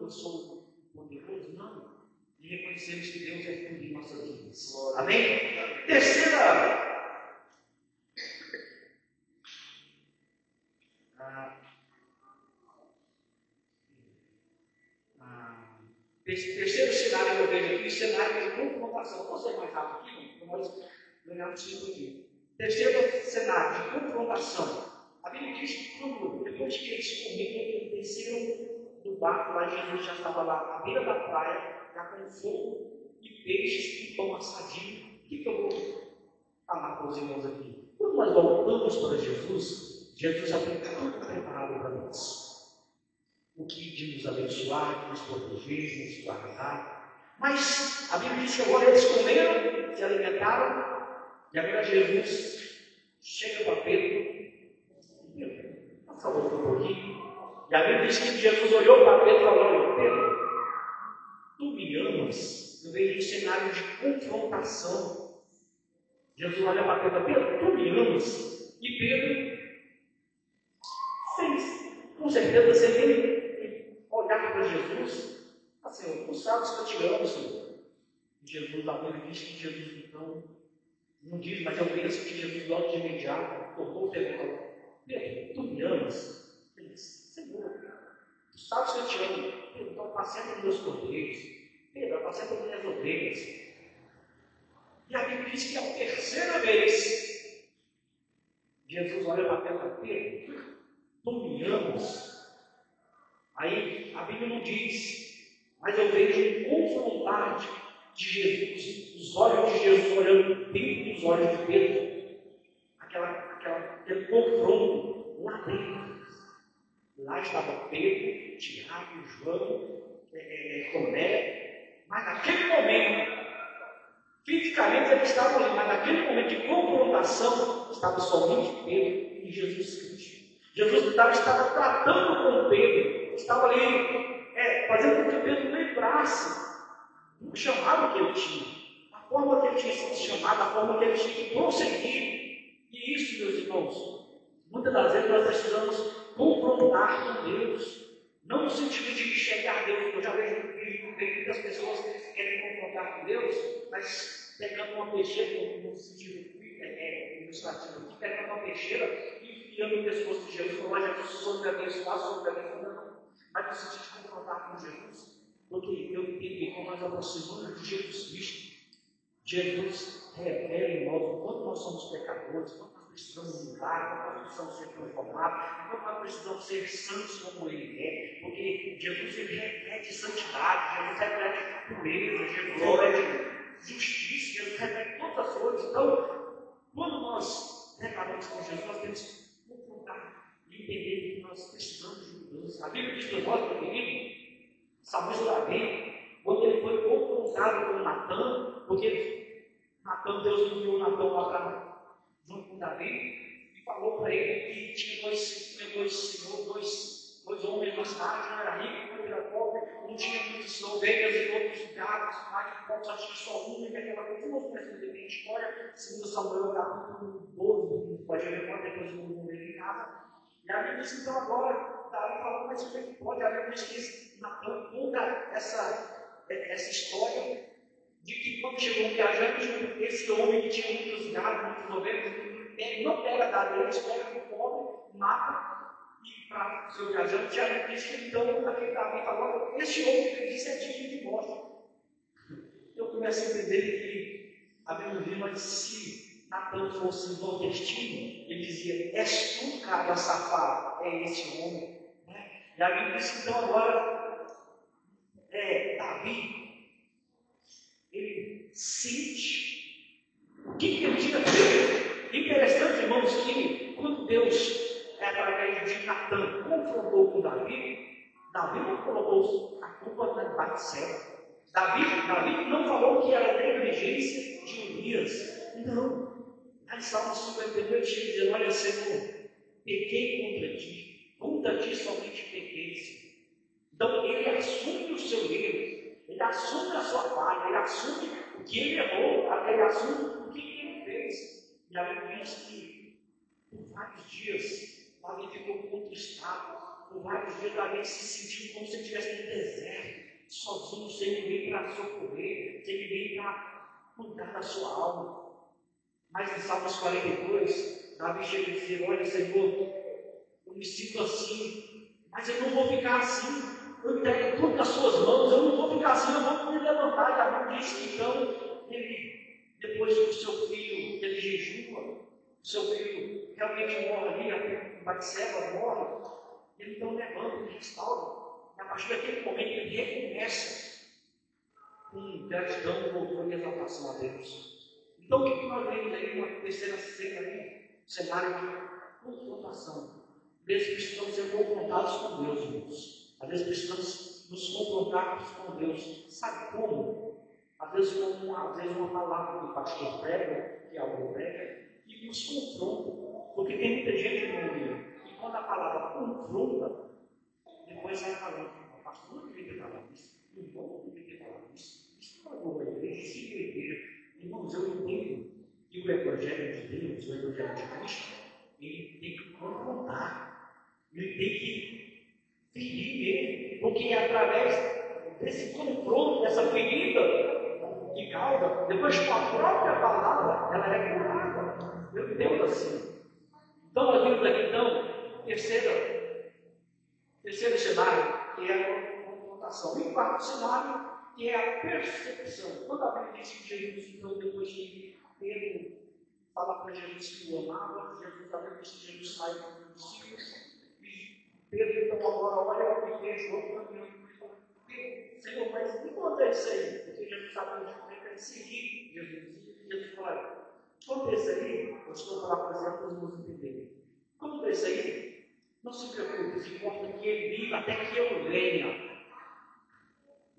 eu sou poderoso, não. E reconhecemos que Deus é tudo em nossas vidas. Amém? Terceiro cenário que eu vejo aqui, cenário de confrontação. Vou ser mais rápido aqui, para nós ganharmos tempo aqui. Terceiro cenário de confrontação. A Bíblia diz que quando, depois que eles comiam, desceram do barco, lá Jesus já estava lá à beira da praia, já com fogo e peixes e pão assadinho. O que eu vou falar para os irmãos aqui? Quando nós voltamos para Jesus, Jesus já tem tudo preparado para nós. O que de nos abençoar, de nos proteger, de nos guardar. Mas a Bíblia diz que agora eles comeram, se alimentaram, e agora Jesus chega para Pedro, passa outro um pouquinho, e a Bíblia diz que Jesus olhou para Pedro e falou: Pedro, tu me amas? Eu vejo um cenário de confrontação. Jesus olha para Pedro: Pedro, tu me amas? E Pedro fez, com certeza, sem ele olhar para Jesus, assim, tu sabes que eu te amo, Senhor. E Jesus, a Bíblia diz que Jesus, então, não diz, mas eu penso que Jesus logo de imediato tocou o telefone: Pedro, tu me amas? Ele disse: Senhor, tu sabes que eu te amo. Pedro, então apacenta os meus cordeiros. Pedro, apacenta as minhas ovelhas. E a Bíblia diz que a terceira vez Jesus olha para Pedro: Pedro, tu me amas? Aí a Bíblia não diz, mas eu vejo um confrontar de Jesus, os olhos de Jesus olhando dentro dos olhos de Pedro, aquele confronto lá dentro. Lá estava Pedro, Tiago, João, Tomé, mas naquele momento, fisicamente eles estavam ali, mas naquele momento de confrontação, estava somente Pedro e Jesus Cristo. Jesus estava tratando com Pedro, estava ali fazendo com que Pedro lembrasse do chamado que ele tinha, a forma que ele tinha sido chamado, a forma que ele tinha que prosseguir. E isso, meus irmãos, muitas das vezes nós precisamos confrontar com Deus, não no sentido de enxergar Deus. Eu já vejo muitas pessoas que querem confrontar com Deus, mas pegando uma peixeira, no sentido ilustrativo, pegando uma peixeira e enfiando o pescoço de Jesus, falando: Jesus, o Senhor me abençoar, o Senhor me abençoar. Não. Mas no sentido de confrontar com Jesus, porque eu entendo que quando nós aproximamos de Jesus Cristo, Jesus revela em nós o quanto nós somos pecadores, o quanto nós precisamos mudar, o quanto nós precisamos ser transformados, o quanto nós precisamos ser santos como Ele é, porque Jesus ele reflete santidade, Jesus reflete pureza, Jesus reflete justiça, Jesus reflete todas as coisas. Então, quando nós declaramos com Jesus, nós temos que confrontar e entender que nós precisamos de mudança. A Bíblia diz que nós, meu querido, Salmista Davi, quando ele foi confrontado com Natã, porque Natã, Deus enviou Natã lá para junto com Davi e falou para ele que tinha dois homens na cidade, um era rico, outro era pobre, um tinha muitas ovelhas e outros gados, mas pobre só tinha só um, e aquela coisa. Nós conhecemos bem a história, segundo Samuel, capítulo 12, pode ver quando depois vamos ler em casa. E a Bíblia diz então agora, Davi falou: mas como é que pode? A Bíblia diz que Natã conta essa história de que quando chegou um viajante, esse homem que tinha muitos gados, muitas ovelhas, ele não pega gado, ele pega o pobre, mata, e para o seu viajante, já disse que então aquele Davi falou: este homem que ele disse é digno de morte. Eu começo a entender que a Bíblia diz: mas se Natã fosse nordestino, ele dizia: és tu, cara safado, é esse homem. E a Bíblia diz então agora, Davi, ele sente o que ele tinha feito. Interessante, irmãos, que quando Deus, através de Natã, confrontou com Davi não colocou a culpa na Batseba. Davi não falou que era negligência de Urias. Não. Aí Salmo 52 ele chega dizendo: olha, Senhor, pequei contra ti somente pequei, Senhor. Então ele assume o seu erro, ele assume a sua falha, ele assume o que ele errou, ele assume o que ele fez. E a Bíblia diz que por vários dias Davi ficou contristado, por vários dias Davi se sentiu como se estivesse no deserto. socorrer, sem ninguém para cuidar da sua alma. Mas em Salmos 42, Davi chega e diz: olha, Senhor, eu me sinto assim, mas eu não vou ficar assim. Eu entrego tudo nas suas mãos, eu não vou ficar assim, eu vou me levantar. E Davi diz que então, depois que o seu filho, ele jejua, o seu filho realmente morre ali, a Batseba morre, ele então levanta, ele restaura. E a partir daquele momento ele recomeça com gratidão, louvor e exaltação a Deus. Então o que nós vemos aí, uma terceira cena aí, um cenário de confrontação. Às vezes precisamos ser confrontados com Deus, irmãos. Às vezes precisamos nos confrontarmos com Deus. Sabe como? Às vezes uma palavra que o pastor prega, que alguém prega, e nos confronta. Porque tem muita gente no meio, e quando a palavra confronta, depois sai falando: o pastor não devia ter falado isso, o irmão não devia ter falado isso, isso não é boa igreja, isso é igreja. Irmãos, eu entendo que o Evangelho de Deus, o Evangelho de Cristo, ele tem que confrontar, ele tem que ferir mesmo, porque é através desse confronto, dessa ferida que causa, depois com a própria palavra, ela é curada. Eu entendo assim. Então, nós vimos aqui, então, terceiro cenário, que é a confrontação. E o quarto cenário, que é a percepção. Quando a Bíblia diz que Jesus, então, depois que Pedro fala para Jesus que o amava, Jesus, a Bíblia diz que Jesus sai dos discípulos, e Pedro, então, agora olha e vê João caminhando e fala: Senhor, mas me conta isso aí, porque Jesus sabia de como é que ele seguir Jesus. E Jesus fala: conta isso aí, eu estou falando para vocês, para os irmãos entenderem. Conta isso aí, não se preocupe, se importa que ele viva até que eu venha.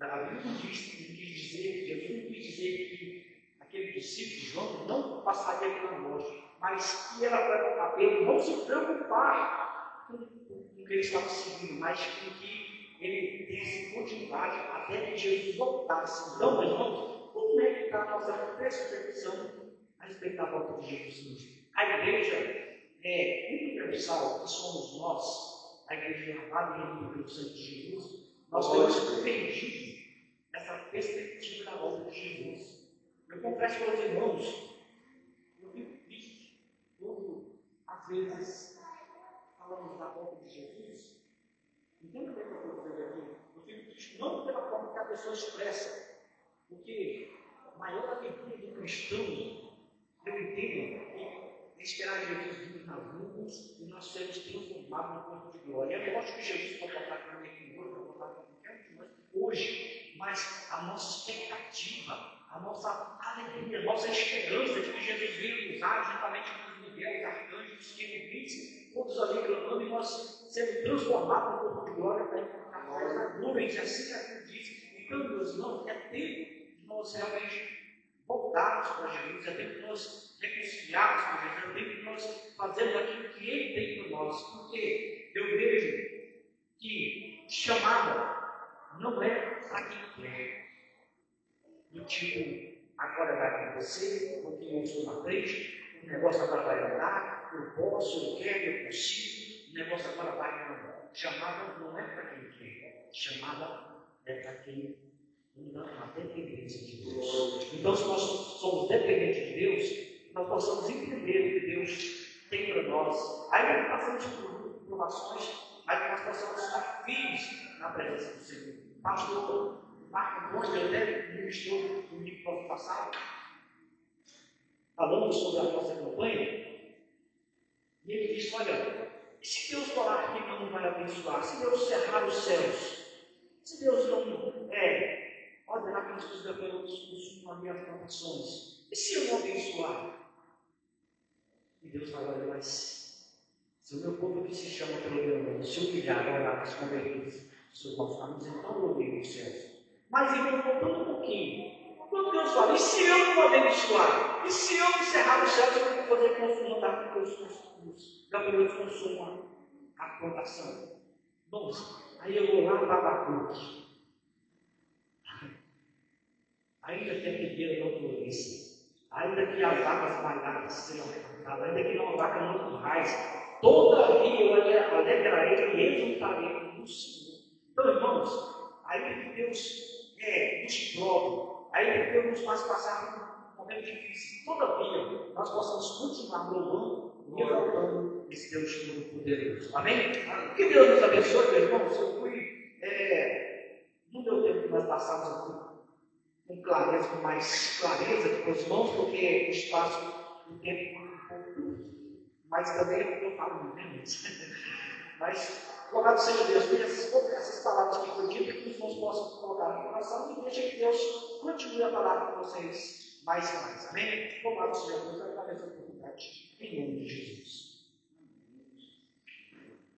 A Bíblia não quis dizer, Jesus não quis dizer que aquele discípulo, João, não passaria pela morte, mas que era para ele não se preocupar com o que ele estava seguindo, mas com que ele desse continuidade até que Jesus voltasse. Então, irmãos, como é que está a nossa percepção a respeito da volta de Jesus Cristo? A igreja universal, que somos nós, a igreja lavada e remida pelo sangue de Jesus, nós temos perdido essa perspectiva da volta de Jesus. Eu confesso para os irmãos, eu fico triste quando, às vezes, falamos da volta de Jesus. Entenda bem o que eu estou dizendo aqui. Eu fico triste não pela forma que a pessoa expressa, porque a maior alegria do cristão, eu entendo, é esperar Jesus vir nas nuvens e nós sermos transformados no corpo de glória. É lógico que Jesus pode voltar para mim aqui hoje, pode voltar para qualquer um de nós hoje, mas a nossa expectativa, a nossa alegria, a nossa esperança de que Jesus venha usar juntamente com os Miguel, os arcanjos, os querubins, todos ali clamando e nós sendo transformados no corpo de glória através das nuvens, e assim a Bíblia diz. Então, meus irmãos, é tempo de nós realmente voltarmos para Jesus, é tempo de nós reconciliarmos com Jesus, é tempo de nós fazermos aquilo que Ele tem para nós, porque eu vejo que chamada não é para quem quer, do tipo, agora vai acontecer, porque eu estou na frente, o negócio agora vai andar, eu posso, eu quero, eu consigo, o negócio agora vai andar. Chamada não é para quem quer, chamada é para quem anda na dependência de Deus. Então, se nós somos dependentes de Deus, nós possamos entender o que Deus tem para nós. Aí nós passamos por provações, mas que nós possamos estar firmes na presença do Senhor. Pastor Marco Conde, até ministrou no domingo passado, falando sobre a nossa campanha, e ele disse: olha, e se Deus falar que não vai abençoar, se Deus cerrar os céus, se Deus não ordenar que os gafanhotos consumam as minhas plantações, e se eu não abençoar? E Deus fala: olha, mas se o meu povo que se chama pelo meu nome se humilhar, orar, se converter, seus maus caminhos, então eu odeio os céus. Mas então, voltando um pouquinho, quando Deus fala: e se eu não abençoar? E se eu encerrar os céus, eu vou fazer consumar da que os gafanhotos consumam a plantação? Bom, aí eu vou lá para Abacuque. Ainda que a figueira não floresça, ainda que as águas malhadas sejam arrebatadas, ainda que não vaca não currais, todavia eu alegrarei e exultarei no Senhor. Então, irmãos, aí que Deus nos prova Aí Deus nos faz passar por um momento difícil. Todavia, nós possamos continuar louvando e exaltando esse Deus todo-poderoso. Amém? Que Deus nos abençoe, meus irmãos. Eu fui, no meu tempo que nós passamos aqui, com clareza, com mais clareza que os irmãos, porque o espaço, o tempo, mas também eu falo muito, né? Mas, louvado seja Deus, por essas palavras que foi dito, que os irmãos possam colocar no coração e deixem que Deus continue a falar com vocês mais e mais. Amém? Louvado seja Deus, eu agradeço a oportunidade. Em nome de Jesus.